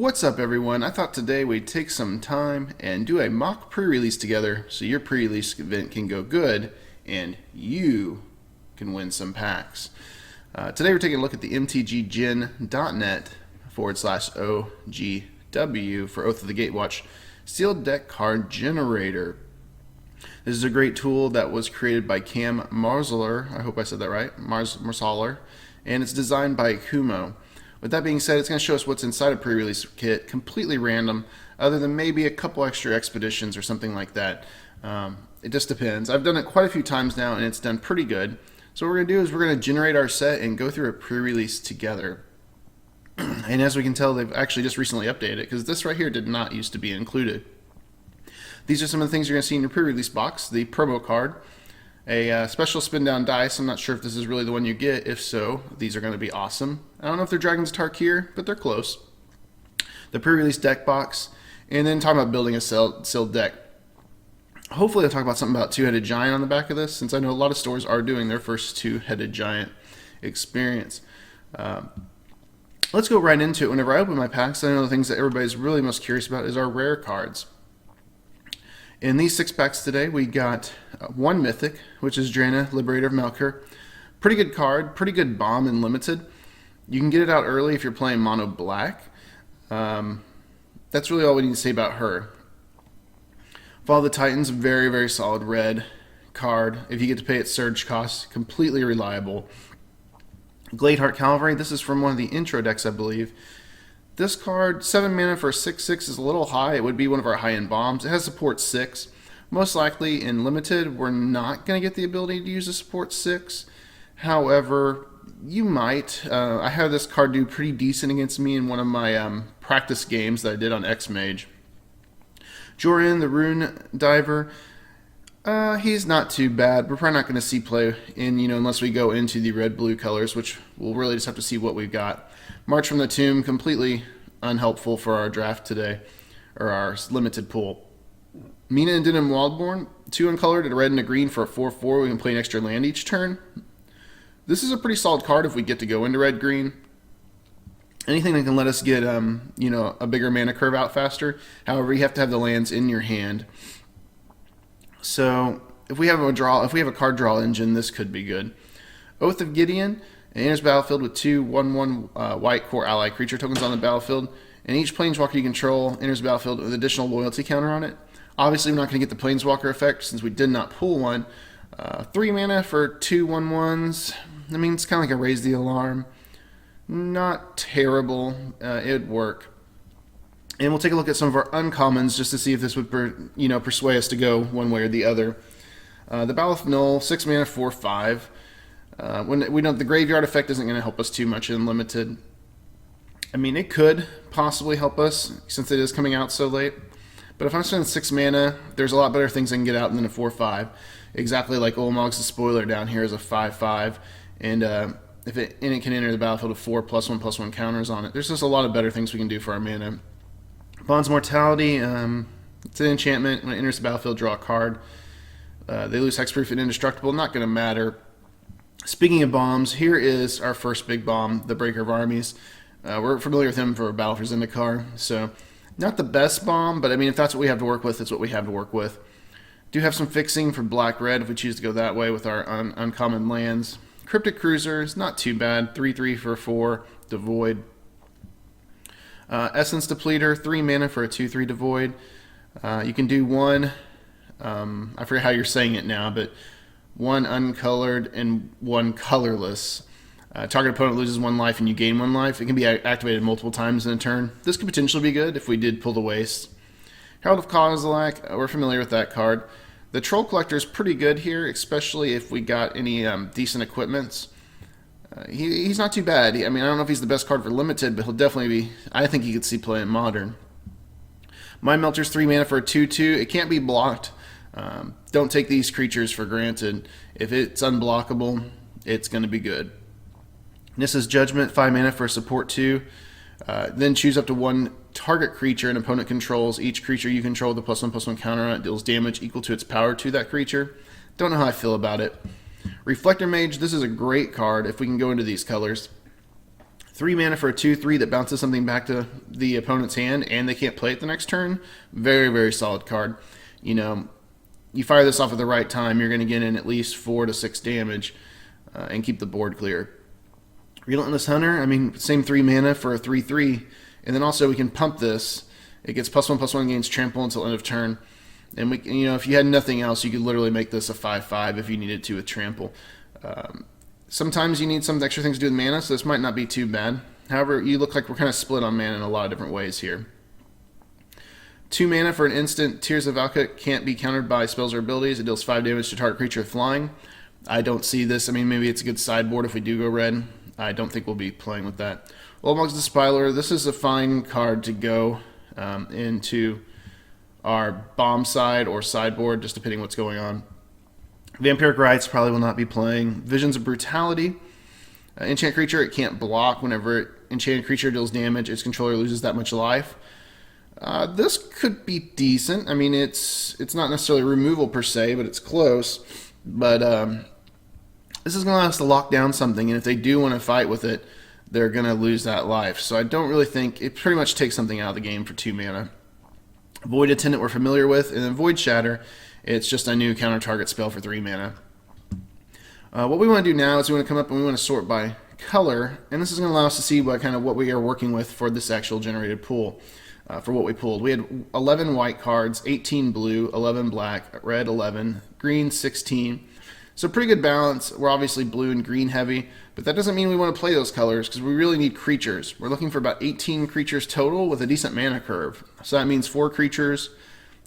What's up, everyone? I thought today we'd take some time and do a mock pre-release together so your pre-release event can go good and you can win some packs. Today we're taking a look at the mtggen.net/OGW for Oath of the Gatewatch sealed deck card generator. This is a great tool that was created by Cam Marzler, I hope I said that right, Marzler, and it's designed by Kumo. With that being said, it's going to show us what's inside a pre-release kit, completely random, other than maybe a couple extra expeditions or something like that. It just depends. I've done it quite a few times now, and it's done pretty good. So what we're going to do is we're going to generate our set and go through a pre-release together. And as we can tell, they've actually just recently updated it, because this right here did not used to be included. These are some of the things you're going to see in your pre-release box. The promo card, a special spin down dice. I'm not sure if this is really the one you get. If so, these are going to be awesome. I don't know if they're Dragon's Tarkir, but they're close. The pre-release deck box, and then talking about building a sealed deck. Hopefully I'll talk about something about two-headed giant on the back of this, since I know a lot of stores are doing their first two-headed giant experience. Let's go right into it. Whenever I open my packs, I know the things that everybody's really most curious about is our rare cards. In these 6 packs today, we got one Mythic, which is Drana, Liberator of Melkor. Pretty good card, pretty good bomb in Limited. You can get it out early if you're playing mono black. That's really all we need to say about her. Fall of the Titans, very, very solid red card. If you get to pay its surge cost, completely reliable. Gladeheart Cavalry, this is from one of the intro decks, I believe. This card, 7 mana for 6/6 is a little high. It would be one of our high-end bombs. It has support 6. Most likely in Limited, we're not going to get the ability to use a support 6. However, you might. I had this card do pretty decent against me in one of my practice games that I did on X-Mage. Joran, the Rune Diver, he's not too bad. We're probably not going to see play in, unless we go into the red-blue colors, which we'll really just have to see what we've got. March from the Tomb, completely unhelpful for our draft today, or our limited pool. Mina and Denim Wildborn, 2 uncolored, a red and a green for a 4/4. We can play an extra land each turn. This is a pretty solid card if we get to go into red-green. Anything that can let us get, a bigger mana curve out faster. However, you have to have the lands in your hand. So if we have a card draw engine, this could be good. Oath of Gideon. It enters battlefield with 2 1/1 white core ally creature tokens on the battlefield, and each planeswalker you control enters the battlefield with additional loyalty counter on it. Obviously, we're not going to get the planeswalker effect since we did not pull one. 3 mana for 2 1/1s. I mean, it's kind of like a raise the alarm. Not terrible. It'd work. And we'll take a look at some of our uncommons just to see if this would persuade us to go one way or the other. The Baloth Null, 6 mana 4/5. When we know the graveyard effect isn't going to help us too much in Limited. I mean, it could possibly help us since it is coming out so late. But if I'm spending 6 mana, there's a lot better things I can get out than a 4/5. Exactly like Ulamog's Spoiler down here is a 5/5, and it can enter the battlefield with 4 +1/+1 counters on it. There's just a lot of better things we can do for our mana. Bond's Mortality, it's an enchantment. When it enters the battlefield, draw a card. They lose hexproof and indestructible. Not going to matter. Speaking of bombs, here is our first big bomb, the Breaker of Armies. We're familiar with him for Battle for Zendikar, so not the best bomb, but I mean, if that's what we have to work with, it's what we have to work with. Do have some fixing for black-red if we choose to go that way with our uncommon lands. Cryptic Cruiser is not too bad, 3/3 for a 4, Devoid. Essence Depleter, 3 mana for a 2/3 Devoid. You can do one, I forget how you're saying it now, but 1 uncolored and 1 colorless. Target opponent loses 1 life and you gain 1 life. It can be activated multiple times in a turn. This could potentially be good if we did pull the waste. Herald of Kozilek, we're familiar with that card. The Troll Collector is pretty good here, especially if we got any decent equipments. He's not too bad. I mean, I don't know if he's the best card for Limited, but he'll definitely be. I think he could see play in Modern. Mind Melter's 3 mana for a 2/2. It can't be blocked. Don't take these creatures for granted. If it's unblockable, it's going to be good. Nissa's Judgment, 5 mana for a support 2. Then choose up to 1 target creature an opponent controls. Each creature you control with a +1/+1 counter on it deals damage equal to its power to that creature. Don't know how I feel about it. Reflector Mage, this is a great card if we can go into these colors. 3 mana for a 2/3 that bounces something back to the opponent's hand, and they can't play it the next turn. Very, very solid card. You know, you fire this off at the right time, you're going to get in at least 4 to 6 damage and keep the board clear. Relentless Hunter, I mean, same 3 mana for a 3/3, and then also we can pump this. It gets +1/+1, gains trample until end of turn. And we, you know, if you had nothing else, you could literally make this a 5/5 if you needed to with trample. Sometimes you need some extra things to do with mana, so this might not be too bad. However, you look like we're kind of split on mana in a lot of different ways here. 2 mana for an instant. Tears of Valka can't be countered by spells or abilities. It deals 5 damage to target creature flying. I don't see this. I mean, maybe it's a good sideboard if we do go red. I don't think we'll be playing with that. Olmog's Despiler. This is a fine card to go into our bomb side or sideboard, just depending what's going on. Vampiric Rites probably will not be playing. Visions of Brutality. Enchant creature, it can't block. Whenever enchanted creature deals damage, its controller loses that much life. This could be decent. I mean, it's not necessarily removal per se, but it's close. But this is going to allow us to lock down something, and if they do want to fight with it, they're going to lose that life. So I don't really think it pretty much takes something out of the game for 2 mana. Void Attendant we're familiar with, and then Void Shatter, it's just a new counter target spell for 3 mana. What we want to do now is we want to come up and we want to sort by color, and this is going to allow us to see what we are working with for this actual generated pool. For what we pulled, we had 11 white cards, 18 blue, 11 black, red 11, green 16. So pretty good balance. We're obviously blue and green heavy, but that doesn't mean we want to play those colors because we really need creatures. We're looking for about 18 creatures total with a decent mana curve. So that means 4 creatures,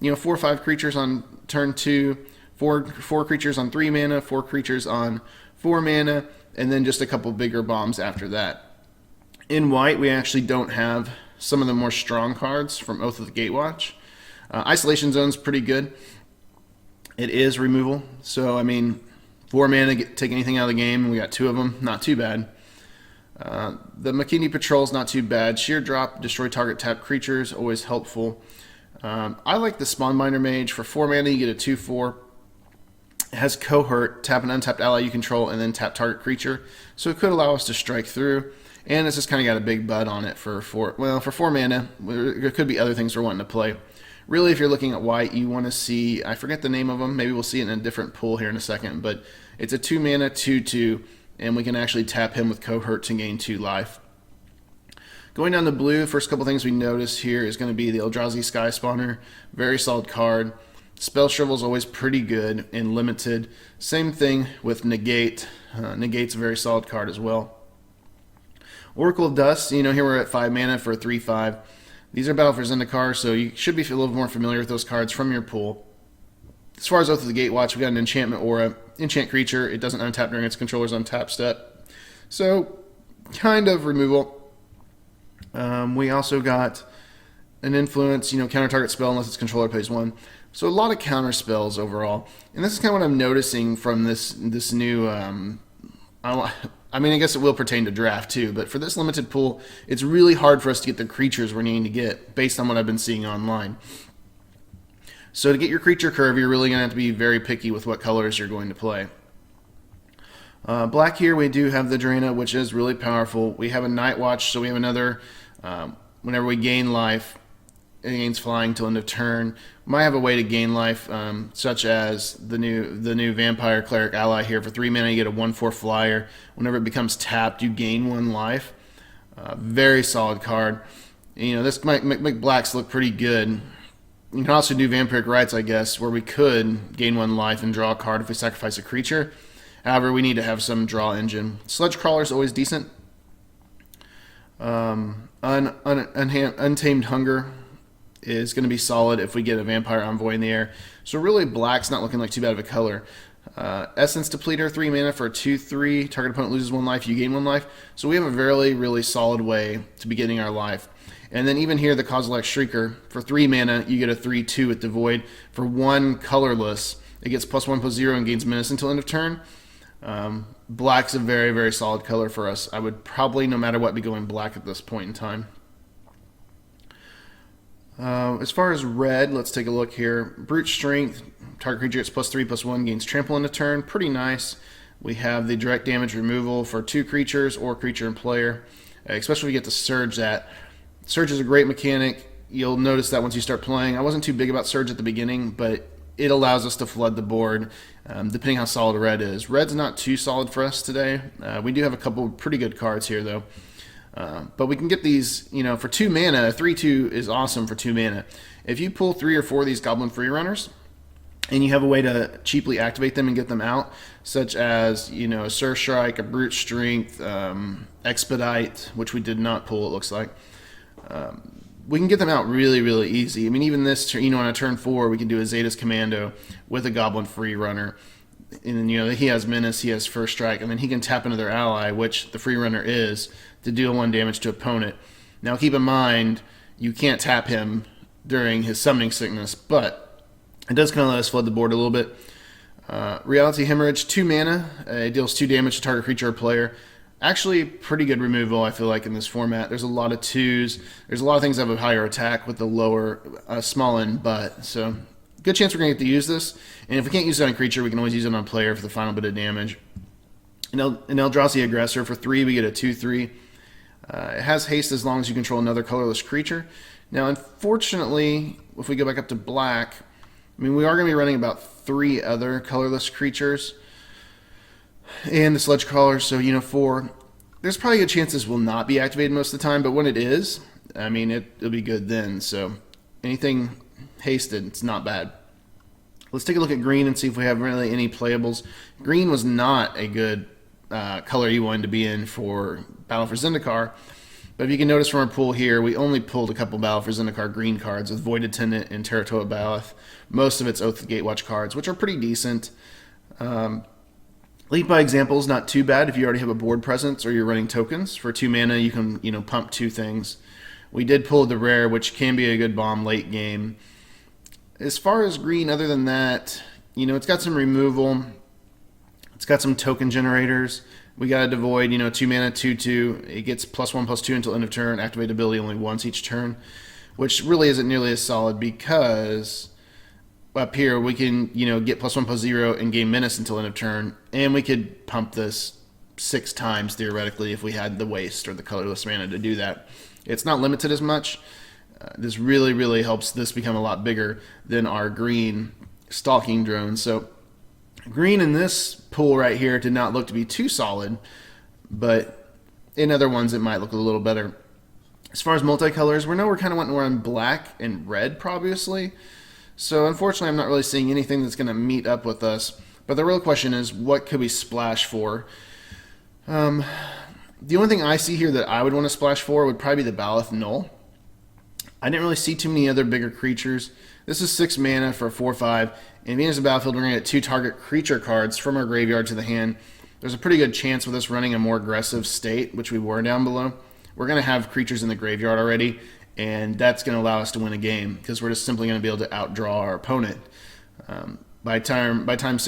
4 or 5 creatures on turn 2, 4 creatures on 3 mana, 4 creatures on 4 mana, and then just a couple bigger bombs after that. In white, we actually don't have some of the more strong cards from Oath of the Gatewatch. Isolation Zone's pretty good. It is removal, so I mean, 4 mana, take anything out of the game. We got 2 of them, not too bad. The McKinney Patrol's not too bad. Sheer Drop, destroy target tap creatures, always helpful. I like the Spawnbinder Mage. For 4 mana, you get a 2/4. It has Cohort, tap an untapped ally you control, and then tap target creature. So it could allow us to strike through. And it's just kind of got a big bud on it for 4 mana. There could be other things we're wanting to play. Really, if you're looking at white, you want to see, I forget the name of them, maybe we'll see it in a different pool here in a second, but it's a 2 mana 2/2, and we can actually tap him with Cohort to gain 2 life. Going down to blue, first couple things we notice here is going to be the Eldrazi Sky Spawner. Very solid card. Spell Shrivel is always pretty good and limited. Same thing with Negate. Negate's a very solid card as well. Oracle of Dust, here we're at 5 mana for a 3/5. These are Battle for Zendikar, so you should be a little more familiar with those cards from your pool. As far as Oath of the Gatewatch, we got an enchantment aura. Enchant creature, it doesn't untap during its controller's untap step. So, kind of removal. We also got an influence, counter target spell unless its controller plays 1. So a lot of counter spells overall. And this is kind of what I'm noticing from this new... I guess it will pertain to draft too, but for this limited pool, it's really hard for us to get the creatures we're needing to get based on what I've been seeing online. So to get your creature curve, you're really going to have to be very picky with what colors you're going to play. Black here, we do have the Drana, which is really powerful. We have a Night Watch, so we have another, whenever we gain life, it gains flying till end of turn. We might have a way to gain life, such as the new Vampire Cleric ally here. For 3 mana, you get a 1/4 flyer. Whenever it becomes tapped, you gain 1 life. Very solid card. This might make blacks look pretty good. You can also do Vampiric Rites, I guess, where we could gain 1 life and draw a card if we sacrifice a creature. However, we need to have some draw engine. Sludge Crawler is always decent. Untamed Hunger is going to be solid if we get a Vampire Envoy in the air. So really, black's not looking like too bad of a color. Essence Depleter, 3 mana for a 2/3. Target opponent loses 1 life, you gain 1 life. So we have a really, really solid way to be getting our life. And then even here, the Kozilek Shrieker, for 3 mana, you get a 3/2 with the Void. For 1 colorless, it gets +1/+0 and gains menace until end of turn. Black's a very, very solid color for us. I would probably, no matter what, be going black at this point in time. As far as red, let's take a look here. Brute Strength, target creature gets +3/+1, gains trample in a turn. Pretty nice. We have the direct damage removal for 2 creatures or creature and player. especially if you get to Surge that. Surge is a great mechanic. You'll notice that once you start playing. I wasn't too big about Surge at the beginning, but it allows us to flood the board depending how solid red is. Red's not too solid for us today. We do have a couple pretty good cards here, though. But we can get these, for 2 mana. 3/2 is awesome for 2 mana. If you pull 3 or 4 of these Goblin Free Runners, and you have a way to cheaply activate them and get them out, such as, a Surstrike, a Brute Strength, Expedite, which we did not pull, it looks like. We can get them out really, really easy. I mean, even this, on a turn 4, we can do a Zeta's Commando with a Goblin Free Runner. And then, he has Menace, he has First Strike, and then he can tap into their ally, which the Free Runner is, to deal 1 damage to opponent. Now, keep in mind, you can't tap him during his Summoning Sickness, but it does kind of let us flood the board a little bit. Reality Hemorrhage, 2 mana. It deals 2 damage to target creature or player. Actually, pretty good removal, I feel like, in this format. There's a lot of 2s. There's a lot of things that have a higher attack with the lower, small end butt. So, good chance we're going to get to use this. And if we can't use it on a creature, we can always use it on a player for the final bit of damage. An Eldrazi Aggressor, for 3, we get a 2/3. It has haste as long as you control another colorless creature. Now, unfortunately, if we go back up to black, we are going to be running about 3 other colorless creatures. And the Sludge Crawler, so 4. There's probably a chance this will not be activated most of the time, but when it is, it'll be good then. So anything hasted, it's not bad. Let's take a look at green and see if we have really any playables. Green was not a good color you wanted to be in for Battle for Zendikar, but if you can notice from our pool here, we only pulled a couple Battle for Zendikar green cards with Void Attendant and Terratoa Baloth. Most of it's Oath of Gatewatch cards, which are pretty decent. Lead by Example is not too bad if you already have a board presence or you're running tokens. For 2 mana, you can pump 2 things. We did pull the rare, which can be a good bomb late game. As far as green, other than that, it's got some removal. It's got some token generators. We got a Devoid, 2 mana, 2/2. It gets +1/+2 until end of turn. Activate ability only once each turn, which really isn't nearly as solid because up here we can, get +1/+0 and gain Menace until end of turn, and we could pump this 6 times theoretically if we had the waste or the colorless mana to do that. It's not limited as much. This really, really helps this become a lot bigger than our green Stalking Drone. So green in this pool right here did not look to be too solid, but in other ones it might look a little better. As far as multicolors, we're kind of wanting to run black and red, obviously. So unfortunately, I'm not really seeing anything that's going to meet up with us. But the real question is, what could we splash for? The only thing I see here that I would want to splash for would probably be the Baloth Null. I didn't really see too many other bigger creatures. This is 6 mana for a 4/5. And if he enters the battlefield, we're going to get 2 target creature cards from our graveyard to the hand. There's a pretty good chance with us running a more aggressive state, which we were down below. We're going to have creatures in the graveyard already, and that's going to allow us to win a game because we're just simply going to be able to outdraw our opponent. By time turn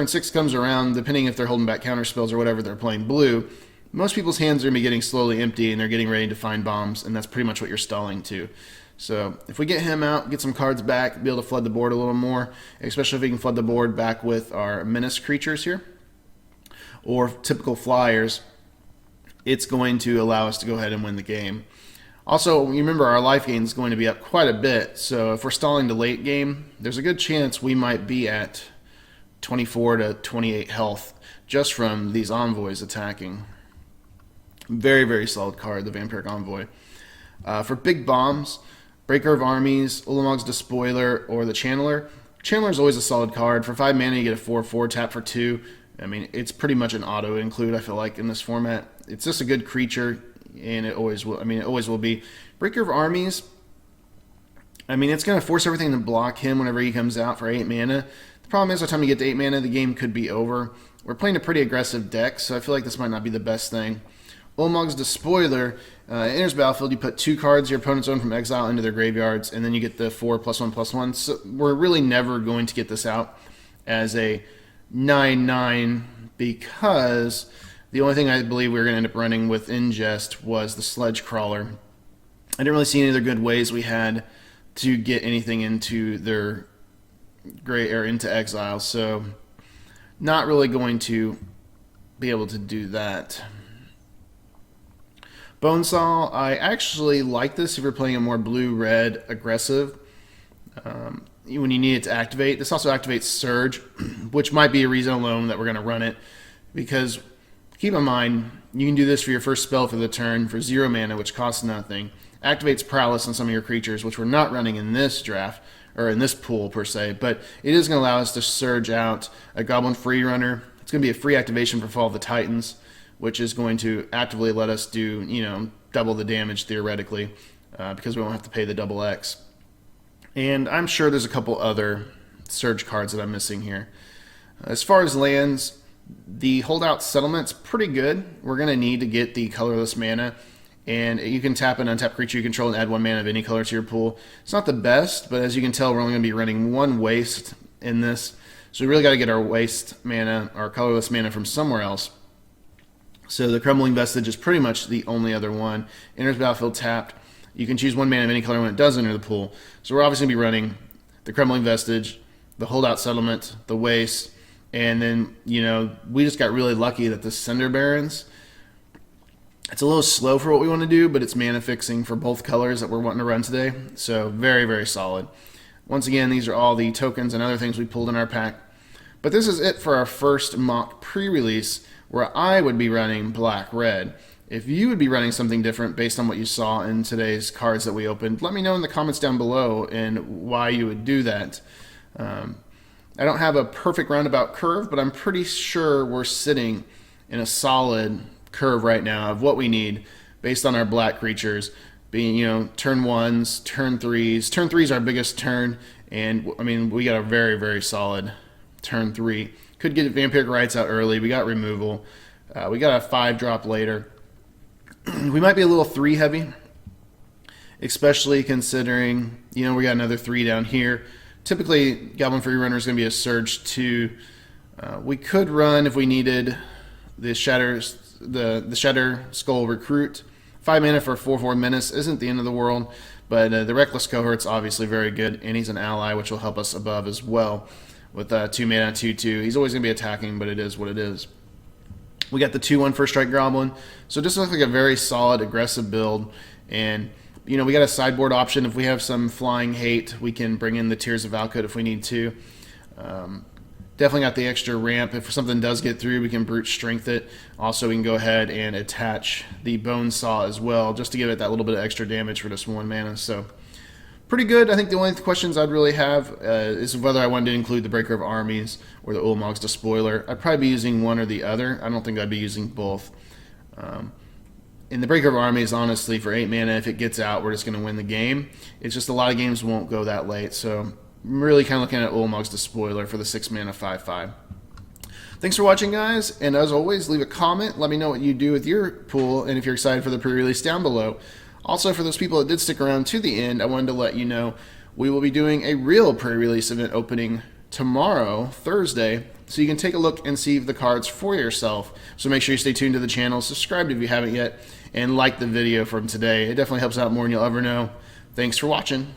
6 comes around, depending if they're holding back counter spells or whatever, they're playing blue, most people's hands are going to be getting slowly empty and they're getting ready to find bombs, and that's pretty much what you're stalling to. So if we get him out, get some cards back, be able to flood the board a little more, especially if we can flood the board back with our Menace creatures here or typical flyers, it's going to allow us to go ahead and win the game. Also, remember our life gain is going to be up quite a bit, so if we're stalling to late game, there's a good chance we might be at 24 to 28 health just from these envoys attacking. Very, very solid card, the Vampiric Envoy. For big bombs, Breaker of Armies, Ulamog's Despoiler, or the Channeler. Channeler is always a solid card. For 5 mana, you get a 4/4 tap for 2. It's pretty much an auto include, I feel like, in this format. It's just a good creature, and it always will. It always will be. Breaker of Armies, it's going to force everything to block him whenever he comes out for 8 mana. The problem is, by the time you get to 8 mana, the game could be over. We're playing a pretty aggressive deck, so I feel like this might not be the best thing. Ulamog's Despoiler enters battlefield. You put 2 cards your opponent's own from exile into their graveyards, and then you get the 4+1/+1. So we're really never going to get this out as a 9/9 because the only thing I believe we were going to end up running with Ingest was the Sledge Crawler. I didn't really see any other good ways we had to get anything into their into exile, so not really going to be able to do that. Bonesaw, I actually like this if you're playing a more blue-red aggressive. When you need it to activate. This also activates Surge, which might be a reason alone that we're going to run it, because keep in mind, you can do this for your first spell for the turn for 0 mana, which costs nothing. Activates Prowess on some of your creatures, which we're not running in this draft, or in this pool per se, but it is going to allow us to surge out a Goblin Freerunner. It's going to be a free activation for Fall of the Titans, which is going to actively let us do, double the damage theoretically, because we won't have to pay the double X. And I'm sure there's a couple other Surge cards that I'm missing here. As far as lands, the Holdout Settlement's pretty good. We're going to need to get the colorless mana, and you can tap an untapped creature you control and add 1 mana of any color to your pool. It's not the best, but as you can tell, we're only going to be running 1 waste in this, so we really got to get our waste mana, our colorless mana, from somewhere else. So the Crumbling Vestige is pretty much the only other one. Enters battlefield tapped. You can choose 1 mana of any color when it does enter the pool. So we're obviously going to be running the Crumbling Vestige, the Holdout Settlement, the Waste, and then, we just got really lucky that the Cinder Barrens, it's a little slow for what we want to do, but it's mana fixing for both colors that we're wanting to run today. So very, very solid. Once again, these are all the tokens and other things we pulled in our pack. But this is it for our first mock pre-release, where I would be running black-red. If you would be running something different based on what you saw in today's cards that we opened, let me know in the comments down below and why you would do that. I don't have a perfect roundabout curve, but I'm pretty sure we're sitting in a solid curve right now of what we need based on our black creatures being, turn 1s, turn 3s. Turn 3 is our biggest turn, and we got a very, very solid turn 3. Could get Vampiric Rites out early. We got removal. We got a 5-drop later. We might be a little 3 heavy, especially considering, we got another 3 down here. Typically, Goblin Freerunner is going to be a Surge 2. We could run, if we needed, the Shatter Skull Recruit. 5 mana for 4/4 Menace isn't the end of the world, but the Reckless Cohort's obviously very good, and he's an ally, which will help us above as well. With 2 mana, 2/2. He's always going to be attacking, but it is what it is. We got the 2/1 First Strike Goblin. So just looks like a very solid, aggressive build. And, we got a sideboard option. If we have some flying hate, we can bring in the Tears of Valakut if we need to. Definitely got the extra ramp. If something does get through, we can brute strength it. Also, we can go ahead and attach the Bonesaw as well, just to give it that little bit of extra damage for just 1 mana. So pretty good. I think the only questions I'd really have is whether I wanted to include the Breaker of Armies or the Ulamog's Despoiler. I'd probably be using one or the other. I don't think I'd be using both. And the Breaker of Armies, honestly, for 8 mana, if it gets out, we're just going to win the game. It's just a lot of games won't go that late. So I'm really kind of looking at Ulamog's Despoiler for the 6 mana 5/5. Thanks for watching, guys. And as always, leave a comment. Let me know what you do with your pool and if you're excited for the pre-release down below. Also, for those people that did stick around to the end, I wanted to let you know we will be doing a real pre-release event opening tomorrow, Thursday, so you can take a look and see the cards for yourself. So make sure you stay tuned to the channel, subscribe if you haven't yet, and like the video from today. It definitely helps out more than you'll ever know. Thanks for watching.